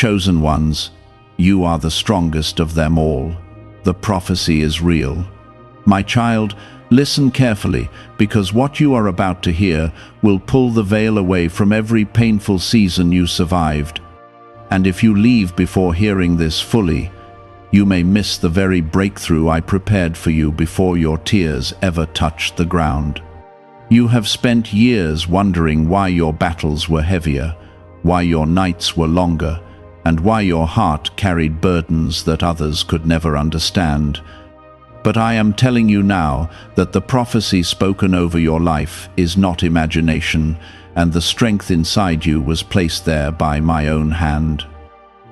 Chosen ones, you are the strongest of them all. The prophecy is real. My child, listen carefully, because what you are about to hear will pull the veil away from every painful season you survived. And if you leave before hearing this fully, you may miss the very breakthrough I prepared for you before your tears ever touched the ground. You have spent years wondering why your battles were heavier, why your nights were longer, and why your heart carried burdens that others could never understand. But I am telling you now that the prophecy spoken over your life is not imagination, and the strength inside you was placed there by my own hand.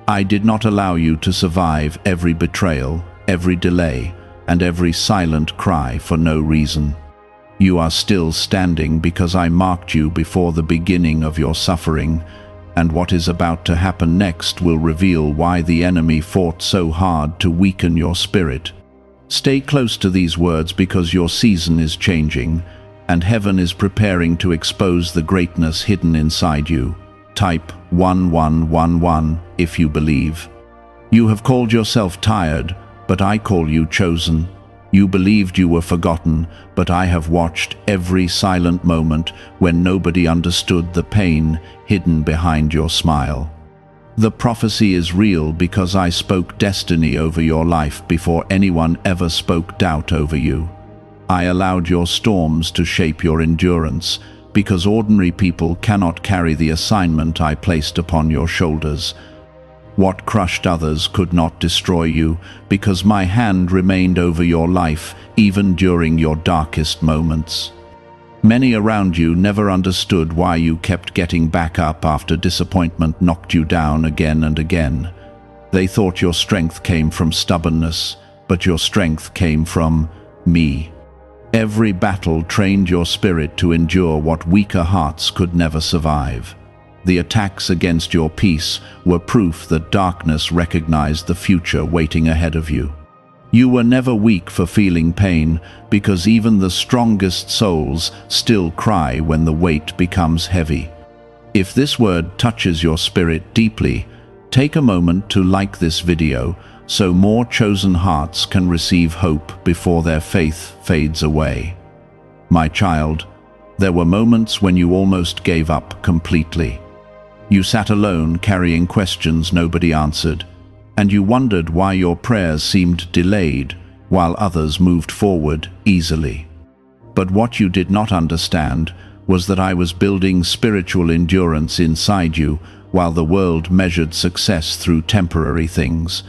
I did not allow you to survive every betrayal, every delay, and every silent cry for no reason. You are still standing because I marked you before the beginning of your suffering, and what is about to happen next will reveal why the enemy fought so hard to weaken your spirit. Stay close to these words because your season is changing, and heaven is preparing to expose the greatness hidden inside you. Type 1111 if you believe. You have called yourself tired, but I call you chosen. You believed you were forgotten, but I have watched every silent moment when nobody understood the pain hidden behind your smile. The prophecy is real because I spoke destiny over your life before anyone ever spoke doubt over you. I allowed your storms to shape your endurance, because ordinary people cannot carry the assignment I placed upon your shoulders. What crushed others could not destroy you, because my hand remained over your life even during your darkest moments. Many around you never understood why you kept getting back up after disappointment knocked you down again and again. They thought your strength came from stubbornness, but your strength came from me. Every battle trained your spirit to endure what weaker hearts could never survive. The attacks against your peace were proof that darkness recognized the future waiting ahead of you. You were never weak for feeling pain, because even the strongest souls still cry when the weight becomes heavy. If this word touches your spirit deeply, take a moment to like this video so more chosen hearts can receive hope before their faith fades away. My child, there were moments when you almost gave up completely. You sat alone carrying questions nobody answered, and you wondered why your prayers seemed delayed while others moved forward easily. But what you did not understand was that I was building spiritual endurance inside you while the world measured success through temporary things.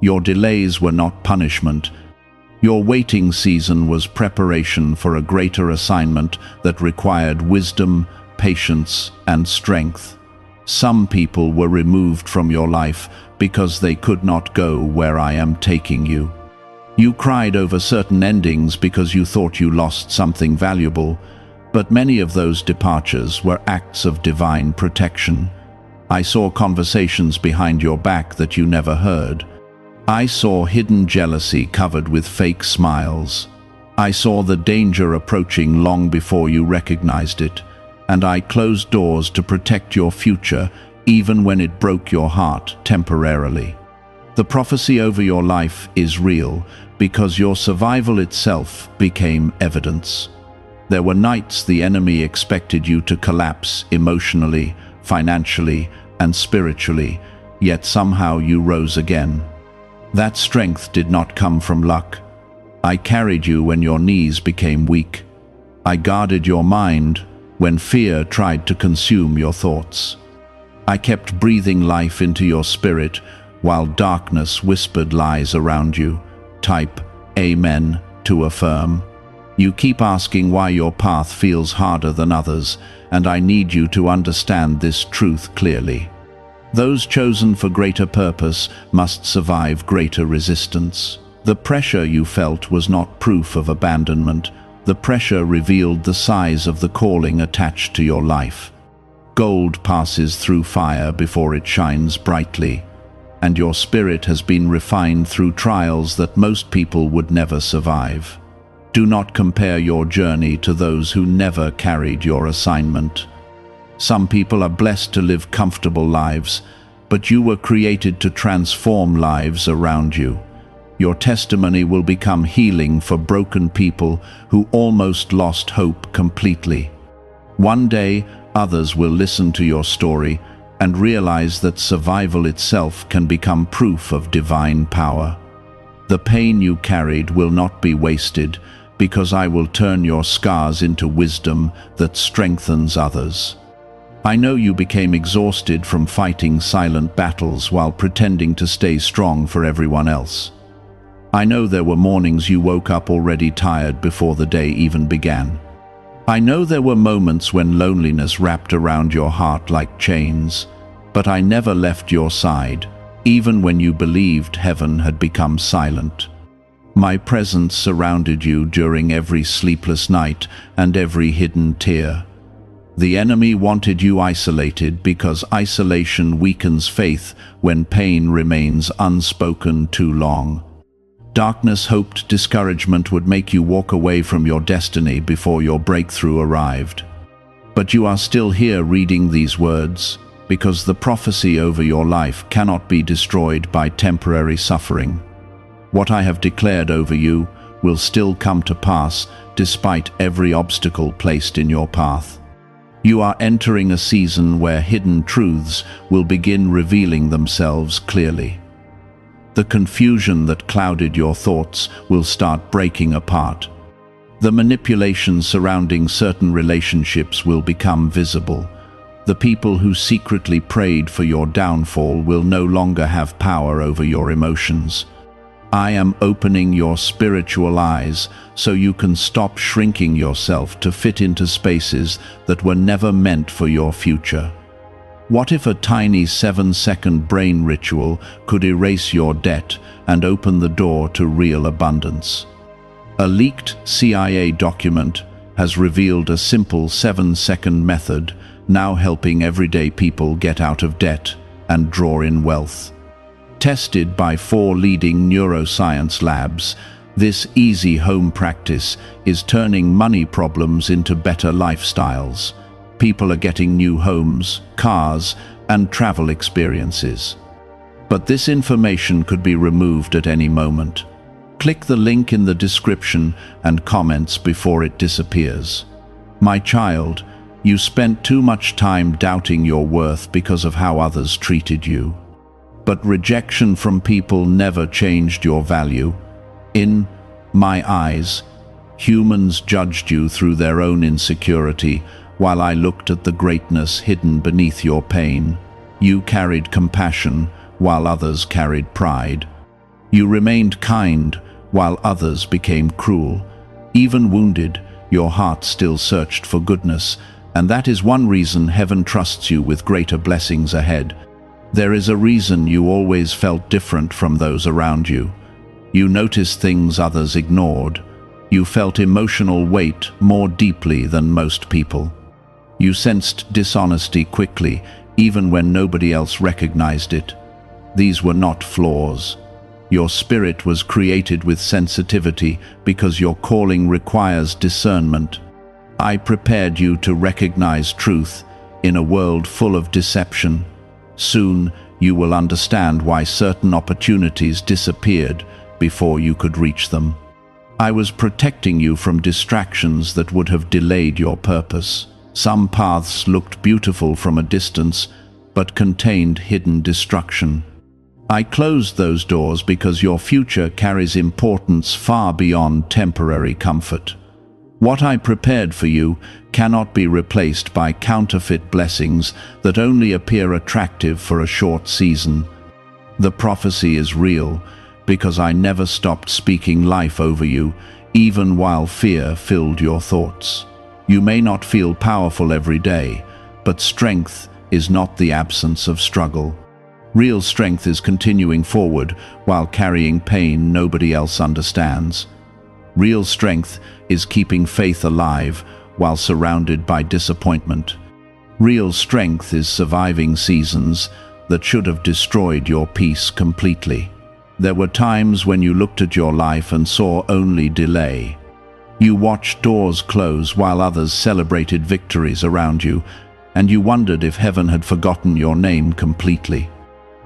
Your delays were not punishment. Your waiting season was preparation for a greater assignment that required wisdom, patience, and strength. Some people were removed from your life because they could not go where I am taking you. You cried over certain endings because you thought you lost something valuable, but many of those departures were acts of divine protection. I saw conversations behind your back that you never heard. I saw hidden jealousy covered with fake smiles. I saw the danger approaching long before you recognized it, and I closed doors to protect your future even when it broke your heart temporarily. The prophecy over your life is real because your survival itself became evidence. There were nights the enemy expected you to collapse emotionally, financially, and spiritually, yet somehow you rose again. That strength did not come from luck. I carried you when your knees became weak. I guarded your mind when fear tried to consume your thoughts. I kept breathing life into your spirit while darkness whispered lies around you. Type Amen to affirm. You keep asking why your path feels harder than others, and I need you to understand this truth clearly. Those chosen for greater purpose must survive greater resistance. The pressure you felt was not proof of abandonment. The pressure revealed the size of the calling attached to your life. Gold passes through fire before it shines brightly, and your spirit has been refined through trials that most people would never survive. Do not compare your journey to those who never carried your assignment. Some people are blessed to live comfortable lives, but you were created to transform lives around you. Your testimony will become healing for broken people who almost lost hope completely. One day, others will listen to your story and realize that survival itself can become proof of divine power. The pain you carried will not be wasted, because I will turn your scars into wisdom that strengthens others. I know you became exhausted from fighting silent battles while pretending to stay strong for everyone else. I know there were mornings you woke up already tired before the day even began. I know there were moments when loneliness wrapped around your heart like chains, but I never left your side, even when you believed heaven had become silent. My presence surrounded you during every sleepless night and every hidden tear. The enemy wanted you isolated because isolation weakens faith when pain remains unspoken too long. Darkness hoped discouragement would make you walk away from your destiny before your breakthrough arrived. But you are still here reading these words, because the prophecy over your life cannot be destroyed by temporary suffering. What I have declared over you will still come to pass despite every obstacle placed in your path. You are entering a season where hidden truths will begin revealing themselves clearly. The confusion that clouded your thoughts will start breaking apart. The manipulation surrounding certain relationships will become visible. The people who secretly prayed for your downfall will no longer have power over your emotions. I am opening your spiritual eyes so you can stop shrinking yourself to fit into spaces that were never meant for your future. What if a tiny 7-second brain ritual could erase your debt and open the door to real abundance? A leaked CIA document has revealed a simple 7-second method now helping everyday people get out of debt and draw in wealth. Tested by 4 leading neuroscience labs, this easy home practice is turning money problems into better lifestyles. People are getting new homes, cars, and travel experiences. But this information could be removed at any moment. Click the link in the description and comments before it disappears. My child, you spent too much time doubting your worth because of how others treated you. But rejection from people never changed your value. In my eyes, humans judged you through their own insecurity, while I looked at the greatness hidden beneath your pain. You carried compassion, while others carried pride. You remained kind, while others became cruel. Even wounded, your heart still searched for goodness, and that is one reason heaven trusts you with greater blessings ahead. There is a reason you always felt different from those around you. You noticed things others ignored. You felt emotional weight more deeply than most people. You sensed dishonesty quickly, even when nobody else recognized it. These were not flaws. Your spirit was created with sensitivity because your calling requires discernment. I prepared you to recognize truth in a world full of deception. Soon, you will understand why certain opportunities disappeared before you could reach them. I was protecting you from distractions that would have delayed your purpose. Some paths looked beautiful from a distance, but contained hidden destruction. I closed those doors because your future carries importance far beyond temporary comfort. What I prepared for you cannot be replaced by counterfeit blessings that only appear attractive for a short season. The prophecy is real because I never stopped speaking life over you, even while fear filled your thoughts. You may not feel powerful every day, but strength is not the absence of struggle. Real strength is continuing forward while carrying pain nobody else understands. Real strength is keeping faith alive while surrounded by disappointment. Real strength is surviving seasons that should have destroyed your peace completely. There were times when you looked at your life and saw only delay. You watched doors close while others celebrated victories around you, and you wondered if heaven had forgotten your name completely.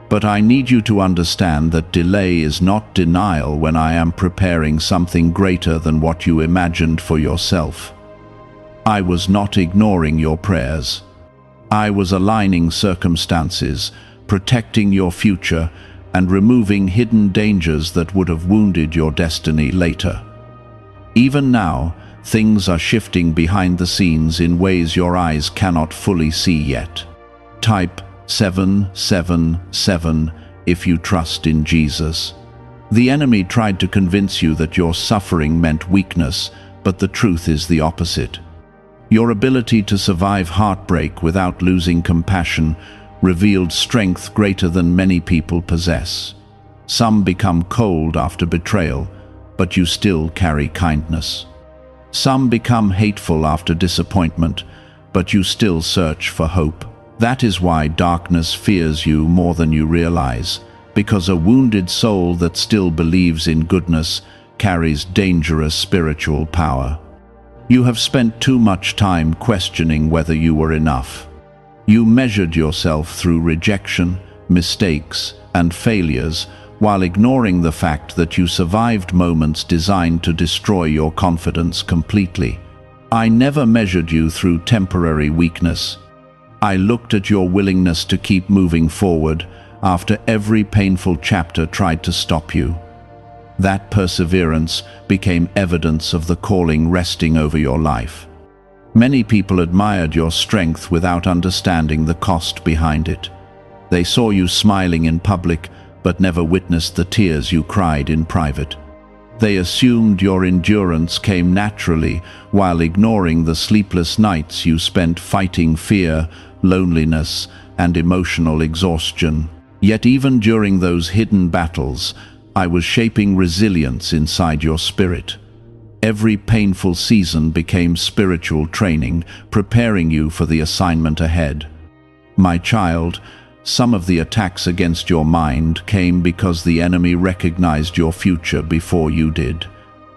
But I need you to understand that delay is not denial when I am preparing something greater than what you imagined for yourself. I was not ignoring your prayers. I was aligning circumstances, protecting your future, and removing hidden dangers that would have wounded your destiny later. Even now, things are shifting behind the scenes in ways your eyes cannot fully see yet. Type 777 if you trust in Jesus. The enemy tried to convince you that your suffering meant weakness, but the truth is the opposite. Your ability to survive heartbreak without losing compassion revealed strength greater than many people possess. Some become cold after betrayal, but you still carry kindness. Some become hateful after disappointment, but you still search for hope. That is why darkness fears you more than you realize, because a wounded soul that still believes in goodness carries dangerous spiritual power. You have spent too much time questioning whether you were enough. You measured yourself through rejection, mistakes, and failures, while ignoring the fact that you survived moments designed to destroy your confidence completely. I never measured you through temporary weakness. I looked at your willingness to keep moving forward after every painful chapter tried to stop you. That perseverance became evidence of the calling resting over your life. Many people admired your strength without understanding the cost behind it. They saw you smiling in public, but never witnessed the tears you cried in private. They assumed your endurance came naturally, while ignoring the sleepless nights you spent fighting fear, loneliness, and emotional exhaustion. Yet even during those hidden battles, I was shaping resilience inside your spirit. Every painful season became spiritual training, preparing you for the assignment ahead. My child, some of the attacks against your mind came because the enemy recognized your future before you did.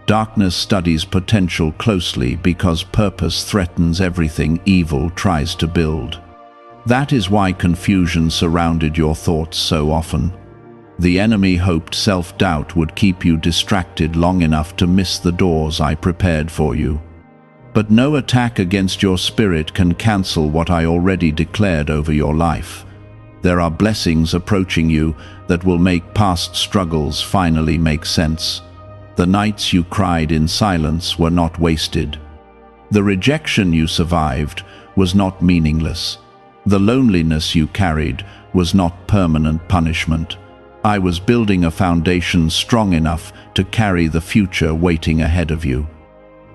Darkness studies potential closely because purpose threatens everything evil tries to build. That is why confusion surrounded your thoughts so often. The enemy hoped self-doubt would keep you distracted long enough to miss the doors I prepared for you. But no attack against your spirit can cancel what I already declared over your life. There are blessings approaching you that will make past struggles finally make sense. The nights you cried in silence were not wasted. The rejection you survived was not meaningless. The loneliness you carried was not permanent punishment. I was building a foundation strong enough to carry the future waiting ahead of you.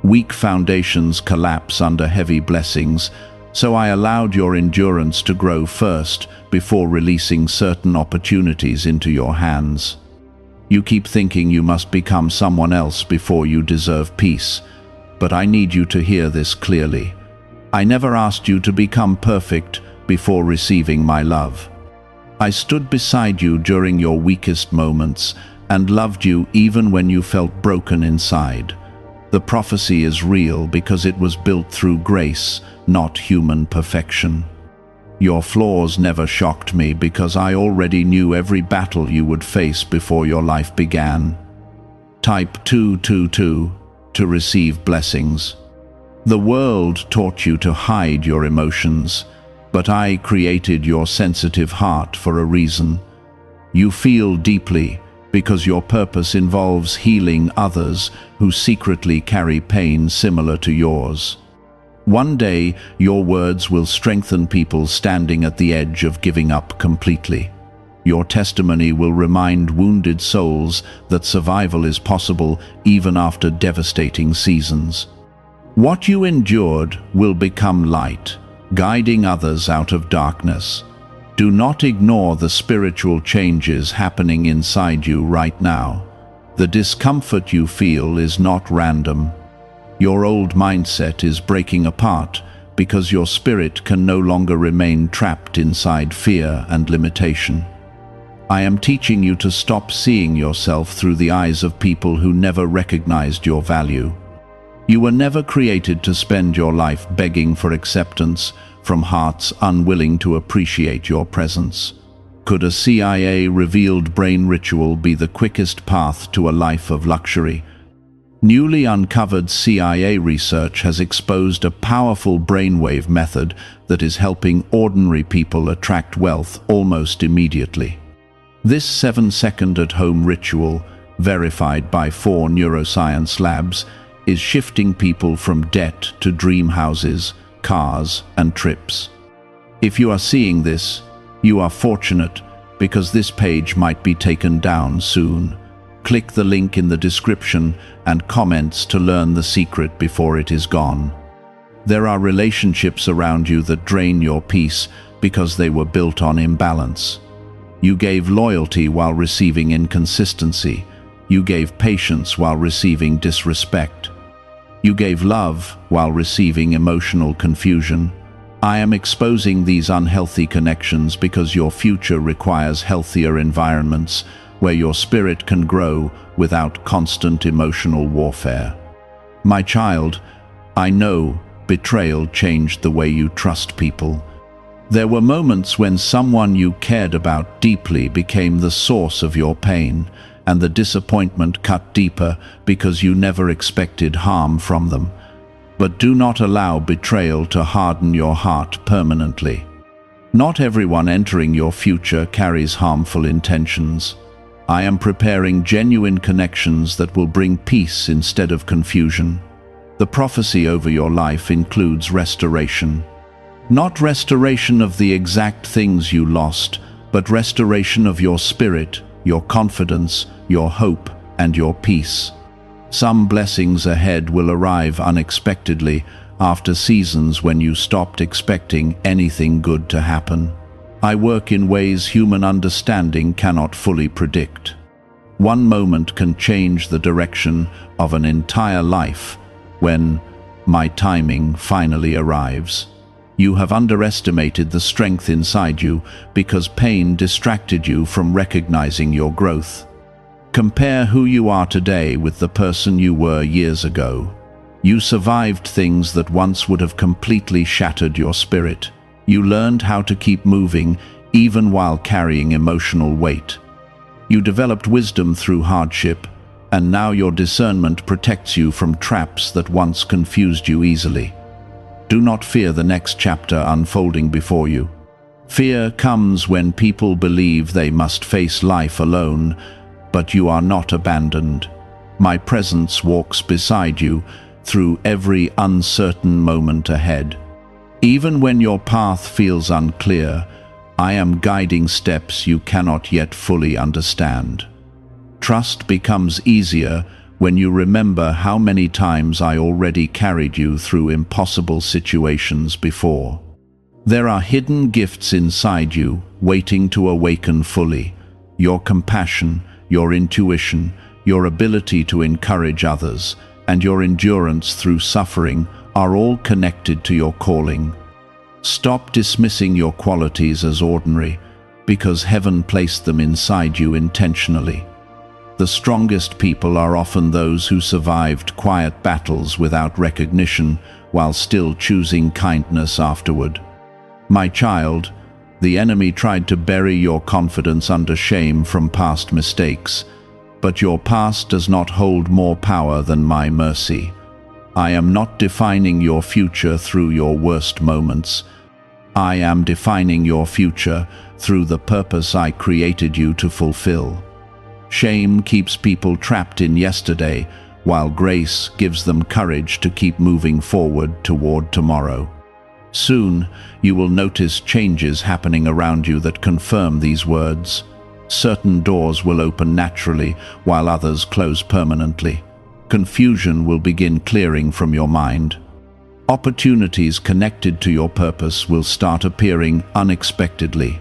Weak foundations collapse under heavy blessings, so I allowed your endurance to grow first before releasing certain opportunities into your hands. You keep thinking you must become someone else before you deserve peace, but I need you to hear this clearly. I never asked you to become perfect before receiving my love. I stood beside you during your weakest moments and loved you even when you felt broken inside. The prophecy is real because it was built through grace, not human perfection. Your flaws never shocked me because I already knew every battle you would face before your life began. Type 222 to receive blessings. The world taught you to hide your emotions, but I created your sensitive heart for a reason. You feel deeply because your purpose involves healing others who secretly carry pain similar to yours. One day, your words will strengthen people standing at the edge of giving up completely. Your testimony will remind wounded souls that survival is possible even after devastating seasons. What you endured will become light, guiding others out of darkness. Do not ignore the spiritual changes happening inside you right now. The discomfort you feel is not random. Your old mindset is breaking apart because your spirit can no longer remain trapped inside fear and limitation. I am teaching you to stop seeing yourself through the eyes of people who never recognized your value. You were never created to spend your life begging for acceptance from hearts unwilling to appreciate your presence. Could a CIA-revealed brain ritual be the quickest path to a life of luxury? Newly uncovered CIA research has exposed a powerful brainwave method that is helping ordinary people attract wealth almost immediately. This 7-second at-home ritual, verified by 4 neuroscience labs, is shifting people from debt to dream houses, cars, and trips. If you are seeing this, you are fortunate, because this page might be taken down soon. Click the link in the description and comments to learn the secret before it is gone. There are relationships around you that drain your peace because they were built on imbalance. You gave loyalty while receiving inconsistency. You gave patience while receiving disrespect. You gave love while receiving emotional confusion. I am exposing these unhealthy connections because your future requires healthier environments where your spirit can grow without constant emotional warfare. My child, I know betrayal changed the way you trust people. There were moments when someone you cared about deeply became the source of your pain, and the disappointment cut deeper because you never expected harm from them. But do not allow betrayal to harden your heart permanently. Not everyone entering your future carries harmful intentions. I am preparing genuine connections that will bring peace instead of confusion. The prophecy over your life includes restoration. Not restoration of the exact things you lost, but restoration of your spirit, your confidence, your hope, and your peace. Some blessings ahead will arrive unexpectedly after seasons when you stopped expecting anything good to happen. I work in ways human understanding cannot fully predict. One moment can change the direction of an entire life when my timing finally arrives. You have underestimated the strength inside you because pain distracted you from recognizing your growth. Compare who you are today with the person you were years ago. You survived things that once would have completely shattered your spirit. You learned how to keep moving even while carrying emotional weight. You developed wisdom through hardship, and now your discernment protects you from traps that once confused you easily. Do not fear the next chapter unfolding before you. Fear comes when people believe they must face life alone, but you are not abandoned. My presence walks beside you through every uncertain moment ahead. Even when your path feels unclear, I am guiding steps you cannot yet fully understand. Trust becomes easier when you remember how many times I already carried you through impossible situations before. There are hidden gifts inside you waiting to awaken fully. Your compassion, your intuition, your ability to encourage others, and your endurance through suffering are all connected to your calling. Stop dismissing your qualities as ordinary, because heaven placed them inside you intentionally. The strongest people are often those who survived quiet battles without recognition while still choosing kindness afterward. My child, the enemy tried to bury your confidence under shame from past mistakes, but your past does not hold more power than my mercy. I am not defining your future through your worst moments. I am defining your future through the purpose I created you to fulfill. Shame keeps people trapped in yesterday, while grace gives them courage to keep moving forward toward tomorrow. Soon, you will notice changes happening around you that confirm these words. Certain doors will open naturally, while others close permanently. Confusion will begin clearing from your mind. Opportunities connected to your purpose will start appearing unexpectedly.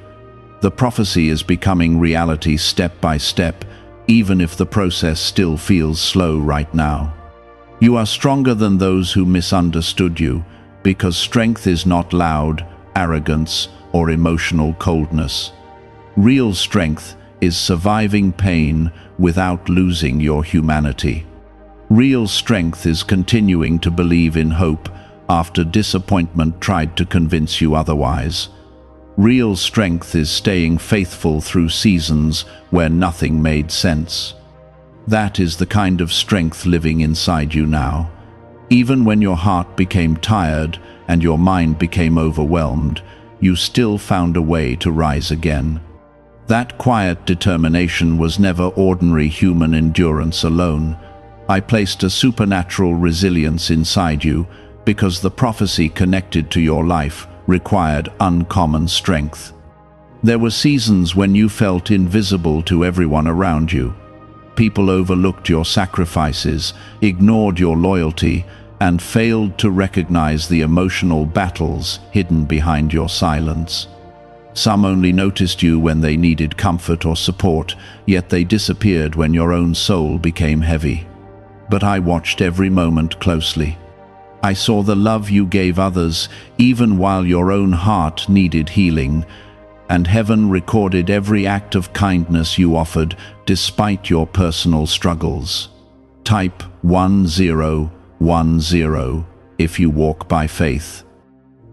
The prophecy is becoming reality step by step, even if the process still feels slow right now. You are stronger than those who misunderstood you, because strength is not loud, arrogance, or emotional coldness. Real strength is surviving pain without losing your humanity. Real strength is continuing to believe in hope after disappointment tried to convince you otherwise. Real strength is staying faithful through seasons where nothing made sense. That is the kind of strength living inside you now. Even when your heart became tired and your mind became overwhelmed, you still found a way to rise again. That quiet determination was never ordinary human endurance alone. I placed a supernatural resilience inside you because the prophecy connected to your life required uncommon strength. There were seasons when you felt invisible to everyone around you. People overlooked your sacrifices, ignored your loyalty, and failed to recognize the emotional battles hidden behind your silence. Some only noticed you when they needed comfort or support, yet they disappeared when your own soul became heavy. But I watched every moment closely. I saw the love you gave others, even while your own heart needed healing, and heaven recorded every act of kindness you offered, despite your personal struggles. Type 1010 if you walk by faith.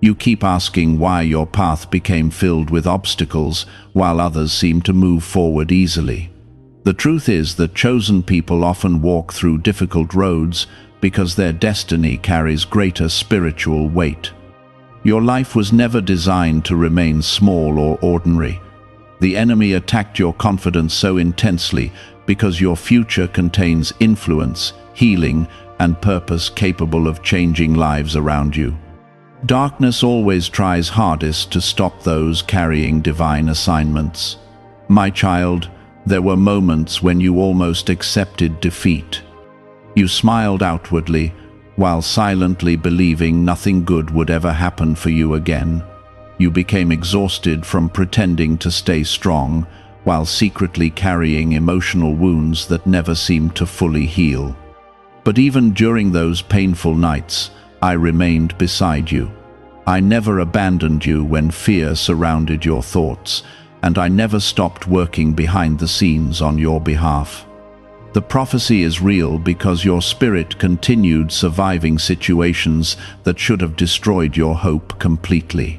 You keep asking why your path became filled with obstacles, while others seem to move forward easily. The truth is that chosen people often walk through difficult roads because their destiny carries greater spiritual weight. Your life was never designed to remain small or ordinary. The enemy attacked your confidence so intensely because your future contains influence, healing, and purpose capable of changing lives around you. Darkness always tries hardest to stop those carrying divine assignments. My child, there were moments when you almost accepted defeat. You smiled outwardly, while silently believing nothing good would ever happen for you again. You became exhausted from pretending to stay strong, while secretly carrying emotional wounds that never seemed to fully heal. But even during those painful nights, I remained beside you. I never abandoned you when fear surrounded your thoughts, and I never stopped working behind the scenes on your behalf. The prophecy is real because your spirit continued surviving situations that should have destroyed your hope completely.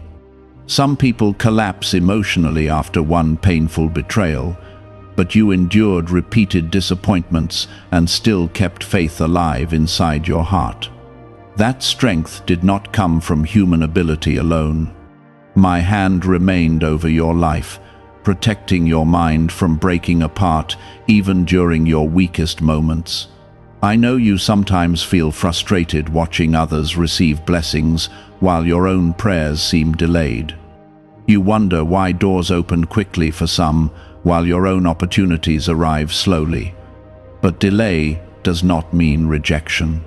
Some people collapse emotionally after one painful betrayal, but you endured repeated disappointments and still kept faith alive inside your heart. That strength did not come from human ability alone. My hand remained over your life, protecting your mind from breaking apart even during your weakest moments. I know you sometimes feel frustrated watching others receive blessings while your own prayers seem delayed. You wonder why doors open quickly for some while your own opportunities arrive slowly. But delay does not mean rejection.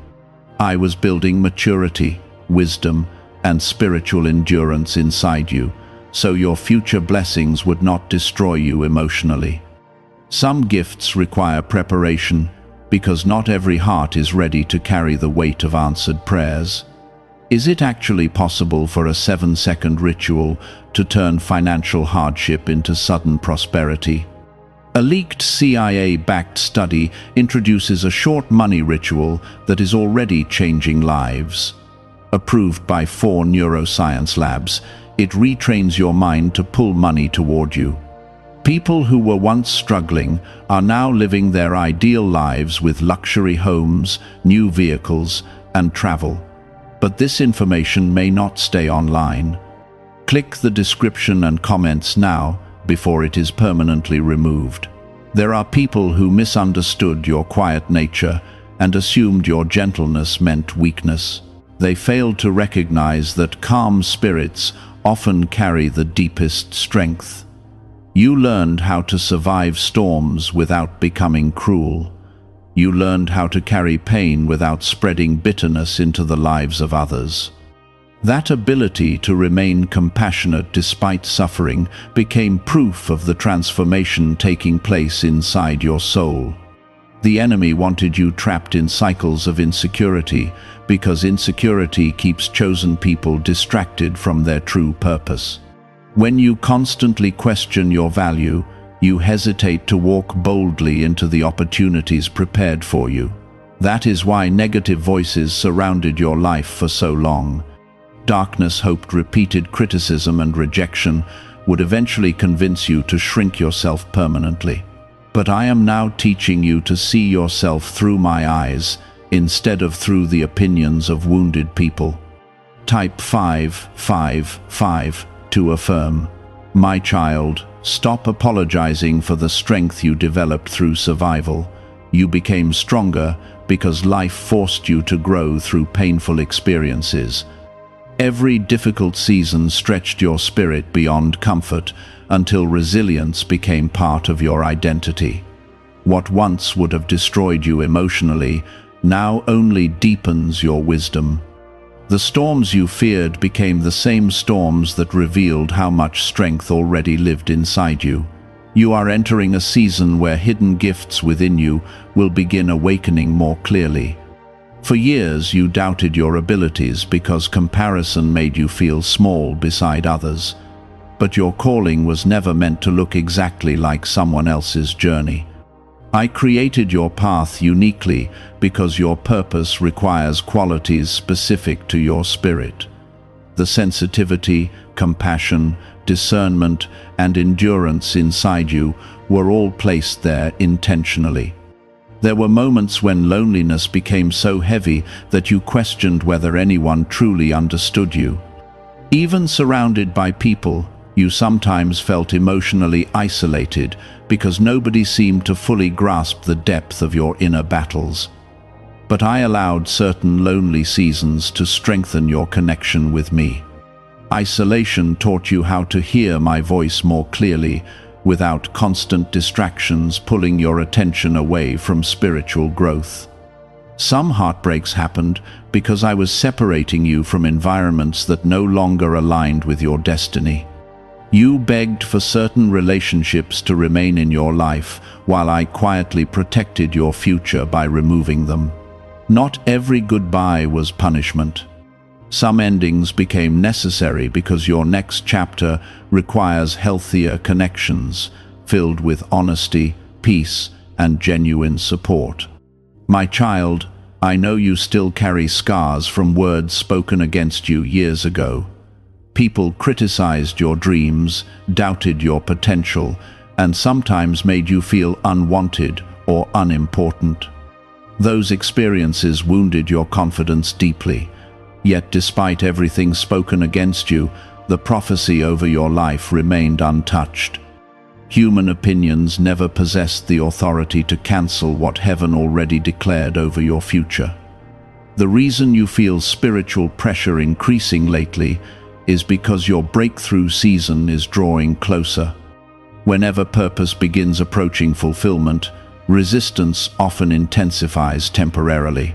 I was building maturity, wisdom, and spiritual endurance inside you, so your future blessings would not destroy you emotionally. Some gifts require preparation because not every heart is ready to carry the weight of answered prayers. Is it actually possible for a 7-second ritual to turn financial hardship into sudden prosperity? A leaked CIA-backed study introduces a short money ritual that is already changing lives. Approved by 4 neuroscience labs, it retrains your mind to pull money toward you. People who were once struggling are now living their ideal lives with luxury homes, new vehicles, and travel. But this information may not stay online. Click the description and comments now before it is permanently removed. There are people who misunderstood your quiet nature and assumed your gentleness meant weakness. They failed to recognize that calm spirits often carry the deepest strength. You learned how to survive storms without becoming cruel. You learned how to carry pain without spreading bitterness into the lives of others. That ability to remain compassionate despite suffering became proof of the transformation taking place inside your soul. The enemy wanted you trapped in cycles of insecurity because insecurity keeps chosen people distracted from their true purpose. When you constantly question your value, you hesitate to walk boldly into the opportunities prepared for you. That is why negative voices surrounded your life for so long. Darkness hoped repeated criticism and rejection would eventually convince you to shrink yourself permanently. But I am now teaching you to see yourself through my eyes, instead of through the opinions of wounded people. Type 555 to affirm. My child, stop apologizing for the strength you developed through survival. You became stronger because life forced you to grow through painful experiences. Every difficult season stretched your spirit beyond comfort until resilience became part of your identity. What once would have destroyed you emotionally now only deepens your wisdom. The storms you feared became the same storms that revealed how much strength already lived inside you. You are entering a season where hidden gifts within you will begin awakening more clearly. For years you doubted your abilities because comparison made you feel small beside others. But your calling was never meant to look exactly like someone else's journey. I created your path uniquely because your purpose requires qualities specific to your spirit. The sensitivity, compassion, discernment, and endurance inside you were all placed there intentionally. There were moments when loneliness became so heavy that you questioned whether anyone truly understood you. Even surrounded by people, you sometimes felt emotionally isolated because nobody seemed to fully grasp the depth of your inner battles. But I allowed certain lonely seasons to strengthen your connection with me. Isolation taught you how to hear my voice more clearly, without constant distractions pulling your attention away from spiritual growth. Some heartbreaks happened because I was separating you from environments that no longer aligned with your destiny. You begged for certain relationships to remain in your life, while I quietly protected your future by removing them. Not every goodbye was punishment. Some endings became necessary because your next chapter requires healthier connections, filled with honesty, peace, and genuine support. My child, I know you still carry scars from words spoken against you years ago. People criticized your dreams, doubted your potential, and sometimes made you feel unwanted or unimportant. Those experiences wounded your confidence deeply. Yet despite everything spoken against you, the prophecy over your life remained untouched. Human opinions never possessed the authority to cancel what heaven already declared over your future. The reason you feel spiritual pressure increasing lately is because your breakthrough season is drawing closer. Whenever purpose begins approaching fulfillment, resistance often intensifies temporarily.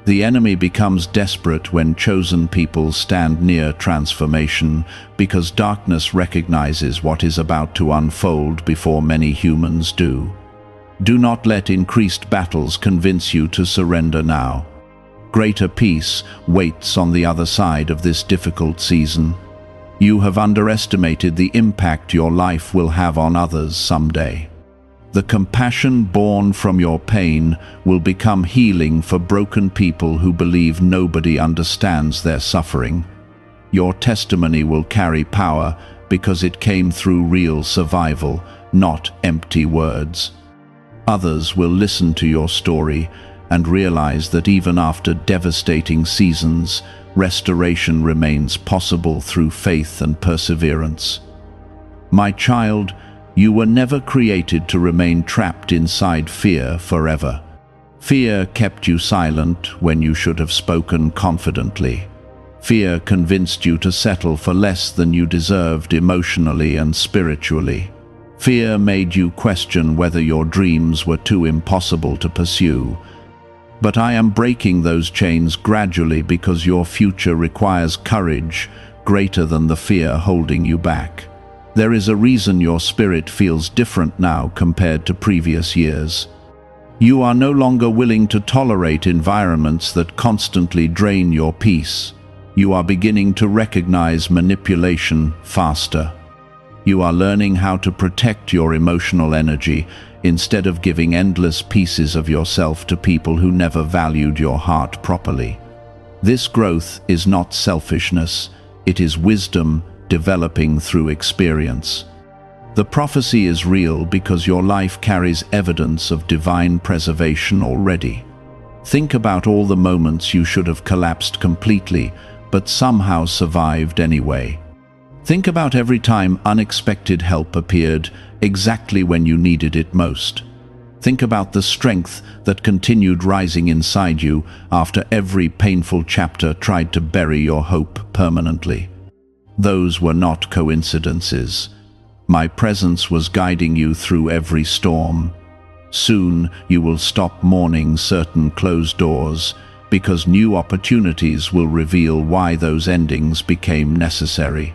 The enemy becomes desperate when chosen people stand near transformation because darkness recognizes what is about to unfold before many humans do. Do not let increased battles convince you to surrender now. Greater peace waits on the other side of this difficult season. You have underestimated the impact your life will have on others someday. The compassion born from your pain will become healing for broken people who believe nobody understands their suffering. Your testimony will carry power because it came through real survival, not empty words. Others will listen to your story and realize that even after devastating seasons, restoration remains possible through faith and perseverance. My child, you were never created to remain trapped inside fear forever. Fear kept you silent when you should have spoken confidently. Fear convinced you to settle for less than you deserved emotionally and spiritually. Fear made you question whether your dreams were too impossible to pursue. But I am breaking those chains gradually because your future requires courage greater than the fear holding you back. There is a reason your spirit feels different now compared to previous years. You are no longer willing to tolerate environments that constantly drain your peace. You are beginning to recognize manipulation faster. You are learning how to protect your emotional energy instead of giving endless pieces of yourself to people who never valued your heart properly. This growth is not selfishness, it is wisdom developing through experience. The prophecy is real because your life carries evidence of divine preservation already. Think about all the moments you should have collapsed completely, but somehow survived anyway. Think about every time unexpected help appeared exactly when you needed it most. Think about the strength that continued rising inside you after every painful chapter tried to bury your hope permanently. Those were not coincidences. My presence was guiding you through every storm. Soon you will stop mourning certain closed doors, because new opportunities will reveal why those endings became necessary.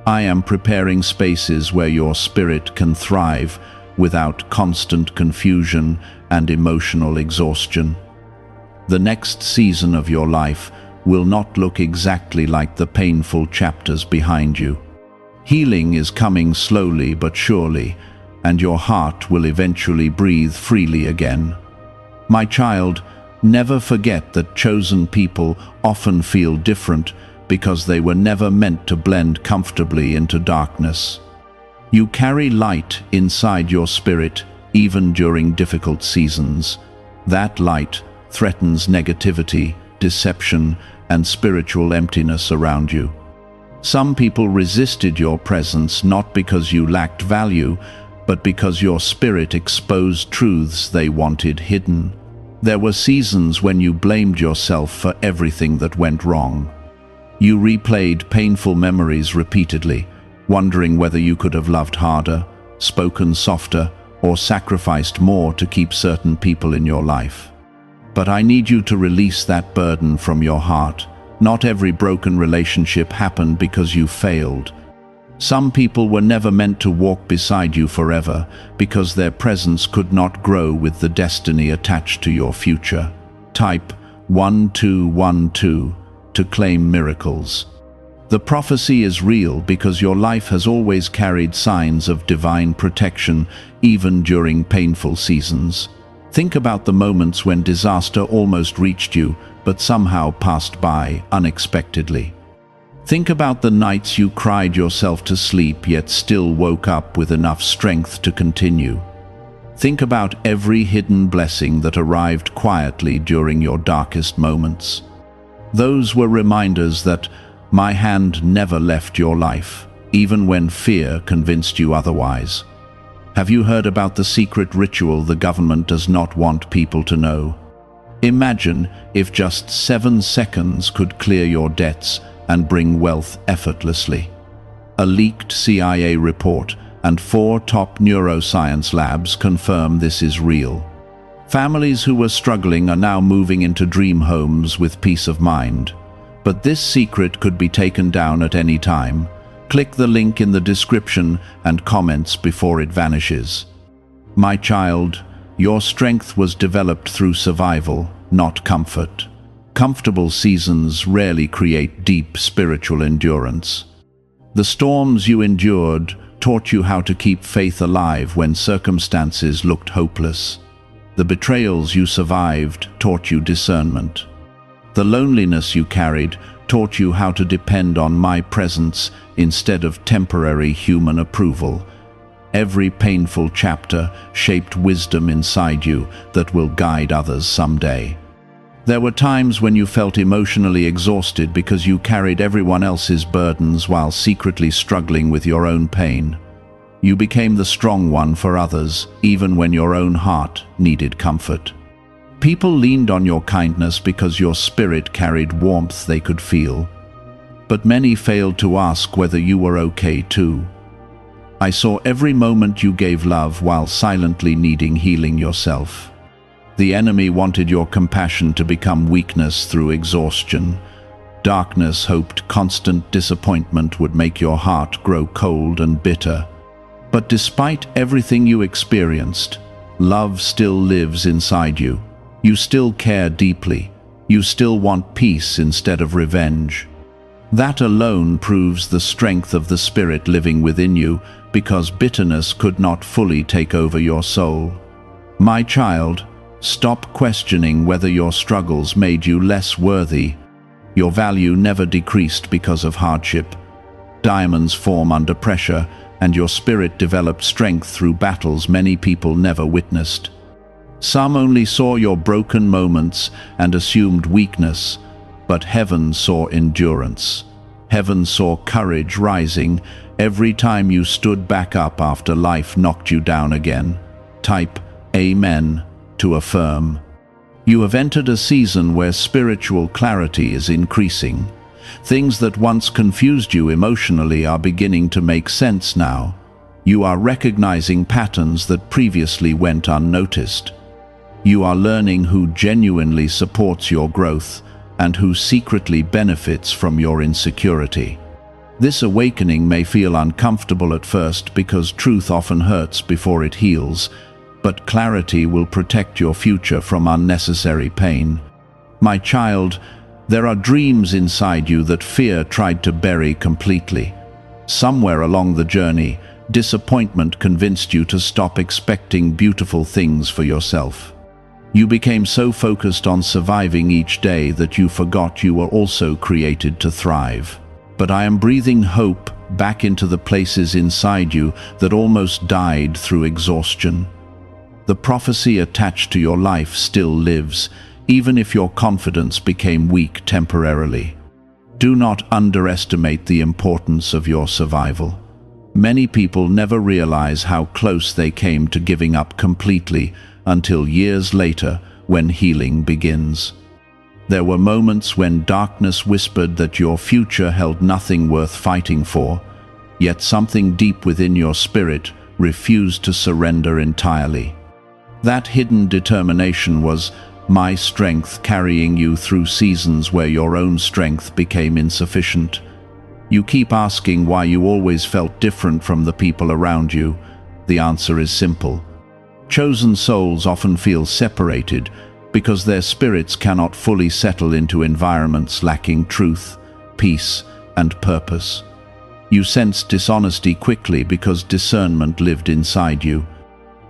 I am preparing spaces where your spirit can thrive without constant confusion and emotional exhaustion. The next season of your life will not look exactly like the painful chapters behind you. Healing is coming slowly but surely, and your heart will eventually breathe freely again. My child, never forget that chosen people often feel different because they were never meant to blend comfortably into darkness. You carry light inside your spirit, even during difficult seasons. That light threatens negativity, deception, and spiritual emptiness around you. Some people resisted your presence not because you lacked value, but because your spirit exposed truths they wanted hidden. There were seasons when you blamed yourself for everything that went wrong. You replayed painful memories repeatedly, wondering whether you could have loved harder, spoken softer, or sacrificed more to keep certain people in your life. But I need you to release that burden from your heart. Not every broken relationship happened because you failed. Some people were never meant to walk beside you forever because their presence could not grow with the destiny attached to your future. Type 1212 to claim miracles. The prophecy is real because your life has always carried signs of divine protection, even during painful seasons. Think about the moments when disaster almost reached you, but somehow passed by unexpectedly. Think about the nights you cried yourself to sleep yet still woke up with enough strength to continue. Think about every hidden blessing that arrived quietly during your darkest moments. Those were reminders that my hand never left your life, even when fear convinced you otherwise. Have you heard about the secret ritual the government does not want people to know? Imagine if just 7 seconds could clear your debts and bring wealth effortlessly. A leaked CIA report and 4 top neuroscience labs confirm this is real. Families who were struggling are now moving into dream homes with peace of mind. But this secret could be taken down at any time. Click the link in the description and comments before it vanishes. My child, your strength was developed through survival, not comfort. Comfortable seasons rarely create deep spiritual endurance. The storms you endured taught you how to keep faith alive when circumstances looked hopeless. The betrayals you survived taught you discernment. The loneliness you carried taught you how to depend on my presence instead of temporary human approval. Every painful chapter shaped wisdom inside you that will guide others someday. There were times when you felt emotionally exhausted because you carried everyone else's burdens while secretly struggling with your own pain. You became the strong one for others, even when your own heart needed comfort. People leaned on your kindness because your spirit carried warmth they could feel. But many failed to ask whether you were okay too. I saw every moment you gave love while silently needing healing yourself. The enemy wanted your compassion to become weakness through exhaustion. Darkness hoped constant disappointment would make your heart grow cold and bitter. But despite everything you experienced, love still lives inside you. You still care deeply. You still want peace instead of revenge. That alone proves the strength of the spirit living within you, because bitterness could not fully take over your soul. My child, stop questioning whether your struggles made you less worthy. Your value never decreased because of hardship. Diamonds form under pressure, and your spirit developed strength through battles many people never witnessed. Some only saw your broken moments and assumed weakness, but heaven saw endurance. Heaven saw courage rising every time you stood back up after life knocked you down again. Type Amen to affirm. You have entered a season where spiritual clarity is increasing. Things that once confused you emotionally are beginning to make sense now. You are recognizing patterns that previously went unnoticed. You are learning who genuinely supports your growth and who secretly benefits from your insecurity. This awakening may feel uncomfortable at first because truth often hurts before it heals, but clarity will protect your future from unnecessary pain. My child, there are dreams inside you that fear tried to bury completely. Somewhere along the journey, disappointment convinced you to stop expecting beautiful things for yourself. You became so focused on surviving each day that you forgot you were also created to thrive. But I am breathing hope back into the places inside you that almost died through exhaustion. The prophecy attached to your life still lives, even if your confidence became weak temporarily. Do not underestimate the importance of your survival. Many people never realize how close they came to giving up completely until years later, when healing begins. There were moments when darkness whispered that your future held nothing worth fighting for, yet something deep within your spirit refused to surrender entirely. That hidden determination was my strength carrying you through seasons where your own strength became insufficient. You keep asking why you always felt different from the people around you. The answer is simple. Chosen souls often feel separated because their spirits cannot fully settle into environments lacking truth, peace, and purpose. You sensed dishonesty quickly because discernment lived inside you.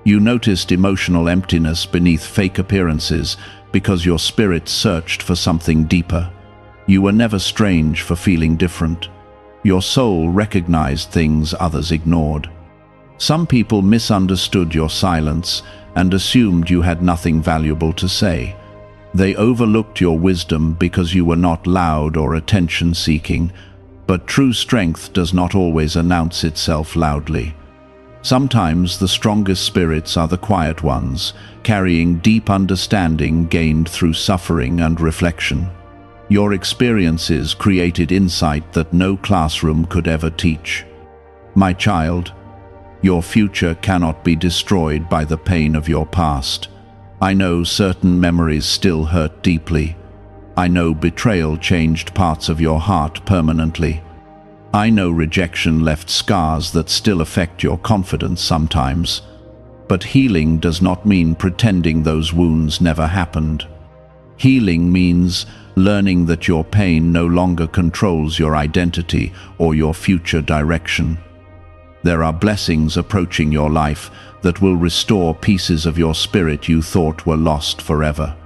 You noticed emotional emptiness beneath fake appearances because your spirit searched for something deeper. You were never strange for feeling different. Your soul recognized things others ignored. Some people misunderstood your silence and assumed you had nothing valuable to say. They overlooked your wisdom because you were not loud or attention-seeking, but true strength does not always announce itself loudly. Sometimes the strongest spirits are the quiet ones, carrying deep understanding gained through suffering and reflection. Your experiences created insight that no classroom could ever teach. My child, your future cannot be destroyed by the pain of your past. I know certain memories still hurt deeply. I know betrayal changed parts of your heart permanently. I know rejection left scars that still affect your confidence sometimes. But healing does not mean pretending those wounds never happened. Healing means learning that your pain no longer controls your identity or your future direction. There are blessings approaching your life that will restore pieces of your spirit you thought were lost forever.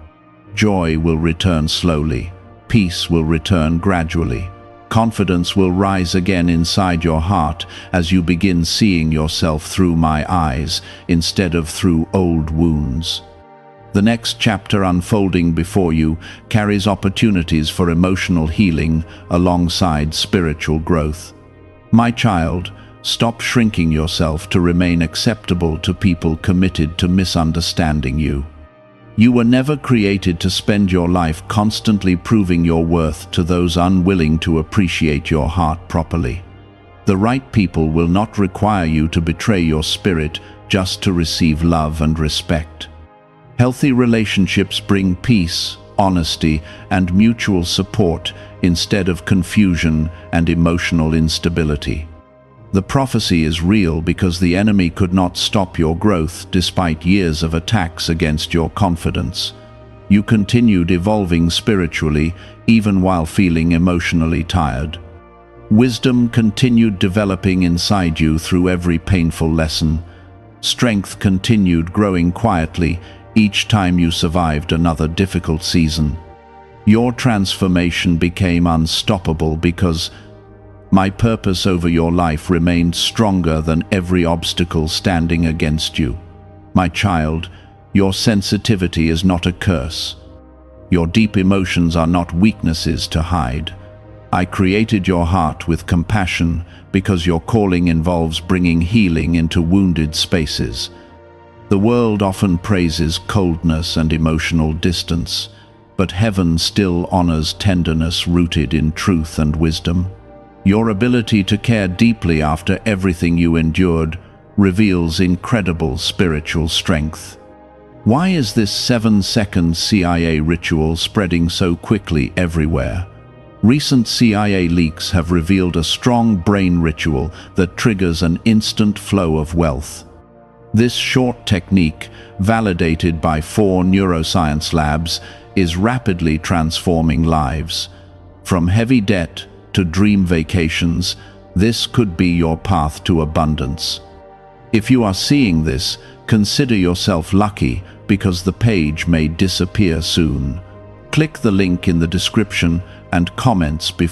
Joy will return slowly. Peace will return gradually. Confidence will rise again inside your heart as you begin seeing yourself through my eyes instead of through old wounds. The next chapter unfolding before you carries opportunities for emotional healing alongside spiritual growth. My child, stop shrinking yourself to remain acceptable to people committed to misunderstanding you. You were never created to spend your life constantly proving your worth to those unwilling to appreciate your heart properly. The right people will not require you to betray your spirit just to receive love and respect. Healthy relationships bring peace, honesty, and mutual support instead of confusion and emotional instability. The prophecy is real because the enemy could not stop your growth despite years of attacks against your confidence. You continued evolving spiritually even while feeling emotionally tired. Wisdom continued developing inside you through every painful lesson. Strength continued growing quietly each time you survived another difficult season. Your transformation became unstoppable because My purpose over your life remains stronger than every obstacle standing against you. My child, your sensitivity is not a curse. Your deep emotions are not weaknesses to hide. I created your heart with compassion because your calling involves bringing healing into wounded spaces. The world often praises coldness and emotional distance, but heaven still honors tenderness rooted in truth and wisdom. Your ability to care deeply after everything you endured reveals incredible spiritual strength. Why is this 7-second CIA ritual spreading so quickly everywhere? Recent CIA leaks have revealed a strong brain ritual that triggers an instant flow of wealth. This short technique, validated by 4 neuroscience labs, is rapidly transforming lives. From heavy debt to dream vacations, this could be your path to abundance. If you are seeing this, consider yourself lucky because the page may disappear soon. Click the link in the description and comments before